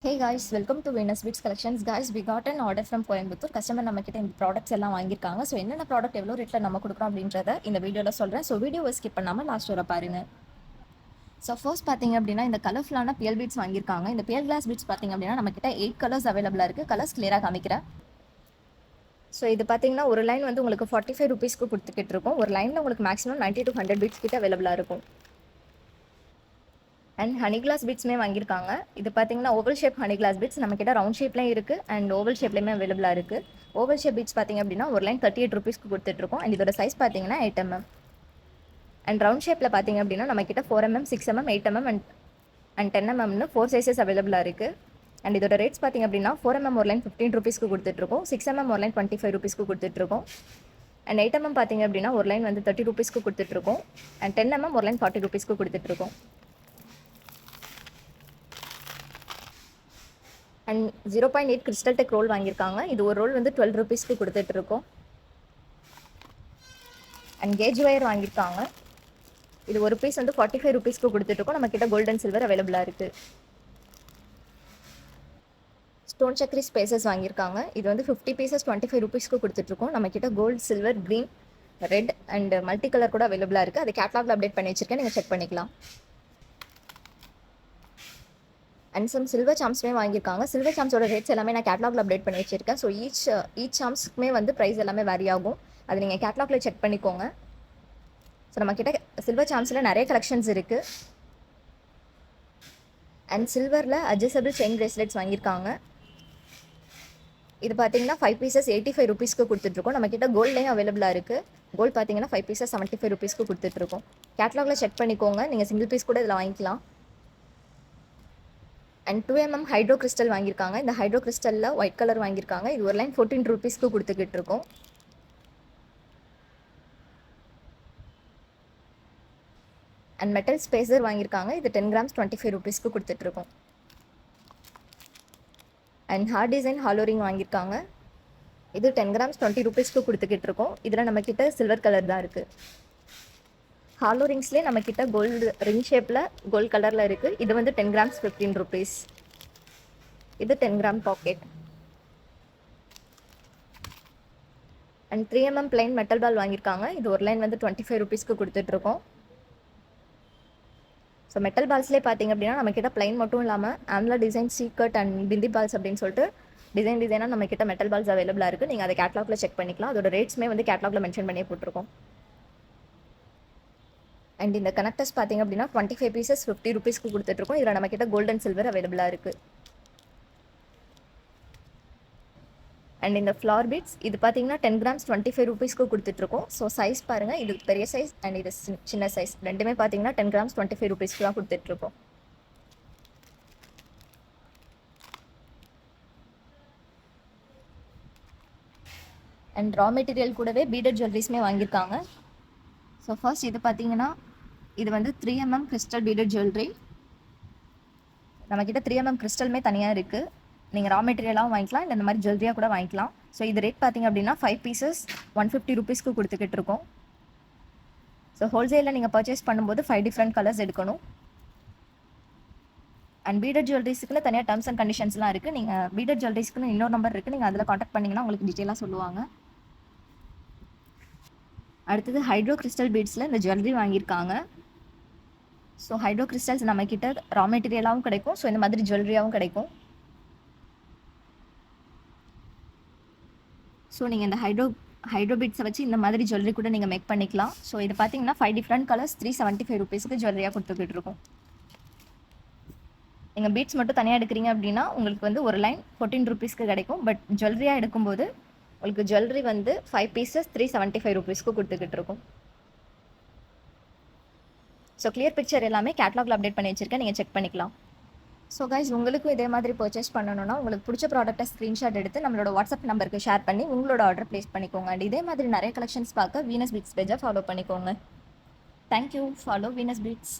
Hey guys, welcome to Venus Beats Collections. Guys, we got an order from Coimbatore. Customer நம்ம கிட்ட இந்த products எல்லாம் வாங்கியிருக்காங்க. So என்னென்ன ப்ராடக்ட் எவ்வளோ ரேட்டில் நம்ம கொடுக்குறோம் அப்படின்றத இந்த வீடியோவில் சொல்கிறேன். ஸோ வீடியோவை ஸ்கிப் பண்ணாமல் லாஸ்ட் வர பாருங்க. ஸோ ஃபர்ஸ்ட் பார்த்தீங்க அப்படின்னா இந்த கலர்ஃபுல்லான பியல் பீட்ஸ் வாங்கியிருக்காங்க. இந்த பியல் கிளாஸ் பீட்ஸ் பார்த்தீங்க அப்படின்னா நம்ம கிட்ட 8 கலர்ஸ் அவைலபிளாக இருக்குது. கலர்ஸ் கிளியராக காமிக்கிறேன். ஸோ இது பார்த்தீங்கன்னா ஒரு லைன் வந்து உங்களுக்கு 45 ருபீஸ்க்கு கொடுத்துக்கிட்டு இருக்கும். ஒரு லைனில் உங்களுக்கு மேக்ஸிமம் 90 to 100 பீட்ஸ் கிட்ட அவைலபிளாக இருக்கும். அண்ட் ஹனி கிளாஸ் பீட்ஸுமே வாங்கியிருக்காங்க. இது பார்த்தீங்கன்னா oval shape honey glass beads நம்ம கிட்ட ரவுண்ட் ஷேப்லேயும் இருக்குது அண்ட் ஓவல் ஷேப்லேயுமே அவைலபிளாக இருக்குது. ஓவல் ஷேப் பீட்ஸ் பார்த்தீங்க அப்படின்னா ஒரு லைன் 38 ருபீஸ்க்கு கொடுத்துட்ருக்கோம். அண்ட் இதோட சைஸ் பார்த்தீங்கன்னா 8 mm. அண்ட் ரவுண்ட் ஷேப்பில் பார்த்தீங்க அப்படின்னா நம்ம கிட்ட 4 mm, 6 mm, 8 mm and 10 mmனு 4 sizes அவைலபிளாக இருக்குது. அண்ட் இதோட ரேட்ஸ் பார்த்தீங்க அப்படின்னா 4 mm ஒரு லைன் 15 ருபீஸ்க்கு கொடுத்துட்ருக்கோம். 6 mm ஒரு லைன் 25 ருபீஸ்க்கு கொடுத்துட்ருக்கோம். அண்ட் 8 mm பார்த்தீங்க அப்படின்னா ஒரு லைன் வந்து 30 ருபீஸ்க்கு கொடுத்துட்ருக்கோம். அண்ட் 10 mm ஒரு லைன் 40 ருபீஸ்க்கு கொடுத்துட்ருக்கோம். அண்ட் 0.8 கிறிஸ்டல் டெக் ரோல் வாங்கியிருக்காங்க. இது ஒரு ரோல் வந்து 12 ருபீஸ்க்கு கொடுத்துட்ருக்கோம். அண்ட் கேஜ் ஒயர் வாங்கியிருக்காங்க. இது ஒரு பீஸ் வந்து 45 ருபீஸ்க்கு கொடுத்துட்ருக்கோம். நம்மக்கிட்ட கோல்ட் அண்ட் சில்வர் அவைலபிளாக இருக்குது. ஸ்டோன் சக்கரி ஸ்பேசஸ் வாங்கியிருக்காங்க. இது வந்து 50 பீசஸ் 25 ருபீஸ்க்கு கொடுத்துட்ருக்கோம். நம்மக்கிட்ட gold, silver, green, red and multi colour கூட அவைலபிளாக இருக்குது. அது கேட்லாகில் அப்டேட் பண்ணி வச்சிருக்கேன், நீங்கள் செக் பண்ணிக்கலாம். அண்ட் சம் சில்வர் சாம்ஸ்மே வாங்கியிருக்காங்க. சில்வர் சாம்ஸோட ரேட்ஸ் எல்லாமே நான் கேட்லாகில் அப்டேட் பண்ணி வச்சிருக்கேன். ஸோ ஈச் சாம்ஸ்க்குமே வந்து ப்ரைஸ் எல்லாமே வேரி ஆகும். அது நீங்கள் கேட்லாகில் செக் பண்ணிக்கோங்க. ஸோ நம்மக்கிட்ட சில்வர் சாம்ஸில் நிறைய கலெக்ஷன்ஸ் இருக்குது. அண்ட் சில்வரில் அட்ஜஸ்டபிள் செயின் பிரேஸ்லெட்ஸ் வாங்கியிருக்காங்க. இது பார்த்தீங்கன்னா 5 பீசஸ் 85 ருபீஸ்க்கு கொடுத்துட்ருக்கோம். நம்மக்கிட்ட கோல்ட்லேயும் அவைலபிளாக இருக்குது. கோல்டு பார்த்தீங்கன்னா 5 பீசஸ் 75 ருபீஸ்க்கு கொடுத்துட்ருக்கோம். கேட்லாகில் செக் பண்ணிக்கோங்க. நீங்கள் சிங்கிள் பீஸ் கூட இதில் வாங்கிக்கலாம். அண்ட் 2 mm ஹைட்ரோ கிறிஸ்டல் வாங்கியிருக்காங்க. இந்த ஹைட்ரோ கிறிஸ்டலில் ஒயிட் கலர் வாங்கியிருக்காங்க. இது ஒரு லைன் 14 ருபீஸ்க்கு கொடுத்துக்கிட்டு இருக்கோம். அண்ட் மெட்டல் ஸ்பேசர் வாங்கியிருக்காங்க. இது 10 கிராம்ஸ் 25 ருபீஸ்க்கு கொடுத்துட்ருக்கோம். அண்ட் ஹார்ட் டிசைன் ஹாலோரிங் வாங்கியிருக்காங்க. இது 10 கிராம்ஸ் 20 ருபீஸ்க்கு கொடுத்துக்கிட்டு இருக்கோம். இதில் நம்மக்கிட்ட சில்வர் கலர் தான் இருக்குது. ஹாலோ ரிங்ஸ்லேயே நம்மக்கிட்ட கோல்டு ரிங் ஷேப்பில் கோல்டு கலரில் இருக்குது. இது வந்து 10 கிராம்ஸ் 15 ருபீஸ். இது 10 gram packet. And 3 mm plain metal ball வாங்கியிருக்காங்க. இது ஒரு லைன் வந்து 25 ருபீஸ்க்கு கொடுத்துட்ருக்கோம். ஸோ மெட்டல் பால்ஸ்லேயே பார்த்தீங்க அப்படின்னா நம்மக்கிட்ட பிளைன் மட்டும் இல்லாமல் amla design, சீக்கட் and bindi balls அப்படின்னு சொல்லிட்டு டிசைனாக நம்மக்கிட்ட மெட்டல் பால்ஸ் அவைலபிளாக இருக்குது. நீங்கள் அதை கேட்லாகில் செக் பண்ணிக்கலாம். அதோட ரேட்ஸுமே வந்து கேட்லாகில் மென்ஷன் பண்ணியே போட்டிருக்கோம். அண்ட் இந்த கனெக்டர்ஸ் பார்த்தீங்க அப்படின்னா 25 பீசஸ் 50 ருபீஸ்க்கு கொடுத்துட்ருக்கோம். இதில் நம்மக்கிட்ட கோல்ட் அண்ட் சில்வர் அவைலபிளாக இருக்குது. அண்ட் இந்த ஃப்ளார் பீட்ஸ் இது பார்த்தீங்கன்னா 10 கிராம்ஸ் 25 ருபீஸ்க்கு கொடுத்துட்ருக்கோம். ஸோ சைஸ் பாருங்கள், இது பெரிய சைஸ் அண்ட் இது சின்ன சைஸ் ரெண்டுமே பார்த்தீங்கன்னா 10 கிராம்ஸ் 25 ருபீஸ்க்கு தான் கொடுத்துட்ருக்கோம். அண்ட் ரா மெட்டீரியல் கூடவே பீடட் ஜுவல்லரிஸ்மே வாங்கியிருக்காங்க. ஸோ ஃபர்ஸ்ட் இது பார்த்தீங்கன்னா இது வந்து 3 mm கிறிஸ்டல் பீடட் ஜுவல்லரி. நம்மக்கிட்ட 3 mm கிறிஸ்டலுமே தனியாக இருக்குது. நீங்கள் ரா மெட்டீரியலாகவும் வாங்கிக்கலாம், இல்லை இந்த மாதிரி ஜுவல்லரியாக கூட வாங்கிக்கலாம். ஸோ இது ரேட் பார்த்தீங்க அப்படின்னா 5 பீசஸ் 150 ருபீஸ்க்கு கொடுத்துக்கிட்டு இருக்கோம். ஸோ ஹோல்சேலில் நீங்கள் பர்ச்சேஸ் பண்ணும்போது 5 டிஃப்ரெண்ட் கலர்ஸ் எடுக்கணும். அண்ட் பீடட் ஜுவல்லரிஸ்க்குன்னு தனியாக டர்ம்ஸ் அண்ட் கண்டிஷன்ஸ்லாம் இருக்குது. நீங்கள் பீடட் ஜுவல்லரிஸ்க்குன்னு இன்னொரு நம்பர் இருக்குது, நீங்கள் அதில் காண்டாக்ட் பண்ணிங்கன்னா உங்களுக்கு டீட்டெயிலாக சொல்லுவாங்க. அடுத்தது ஹைட்ரோ கிறிஸ்டல் பீட்ஸில் இந்த ஜுவல்லரி வாங்கியிருக்காங்க. ஸோ ஹைட்ரோ கிறிஸ்டல்ஸ் நம்மக்கிட்ட ரா மெட்டீரியலாகவும் கிடைக்கும், ஸோ இந்த மாதிரி ஜுவல்லரியாகவும் கிடைக்கும். ஸோ நீங்கள் இந்த ஹைட்ரோ பீட்ஸை வச்சு இந்த மாதிரி ஜுவல்லரி கூட நீங்கள் மேக் பண்ணிக்கலாம். ஸோ இது பார்த்தீங்கன்னா 5 டிஃப்ரெண்ட் கலர்ஸ் 375 ருபீஸ்க்கு ஜுவல்லரியாக கொடுத்துக்கிட்டு இருக்கும். நீங்கள் பீட்ஸ் மட்டும் தனியாக எடுக்கிறீங்க அப்படின்னா உங்களுக்கு வந்து ஒரு லைன் 14 ருபீஸ்க்கு கிடைக்கும். பட் ஜுவல்லரியாக எடுக்கும்போது உங்களுக்கு ஜுவல்லரி வந்து 5 பீசஸ் 375 ருபீஸ்க்கு கொடுத்துக்கிட்டு இருக்கும். ஸோ கிளியர் பிக்சர் எல்லாமே கேட்லாகில் அப்டேட் பண்ணி வச்சிருக்கேன், நீங்கள் செக் பண்ணிக்கலாம். ஸோ கைஸ், உங்களுக்கும் இதே மாதிரி பர்ச்சேஸ் பண்ணணும்னா உங்களுக்கு பிடிச்ச ப்ராடக்ட்டை ஸ்க்ரீன்ஷாட் எடுத்து நம்மளோட வாட்ஸ்அப் நம்பருக்கு ஷேர் பண்ணி உங்களோட ஆர்டர் ப்ளேஸ் பண்ணிக்கோங்க. அண்ட் இதே மாதிரி நிறைய கலெக்ஷன்ஸ் பார்க்க வீனஸ் பீட்ஸ் பேஜை ஃபாலோ பண்ணிக்கோங்க. தேங்க்யூ. Follow Venus beads.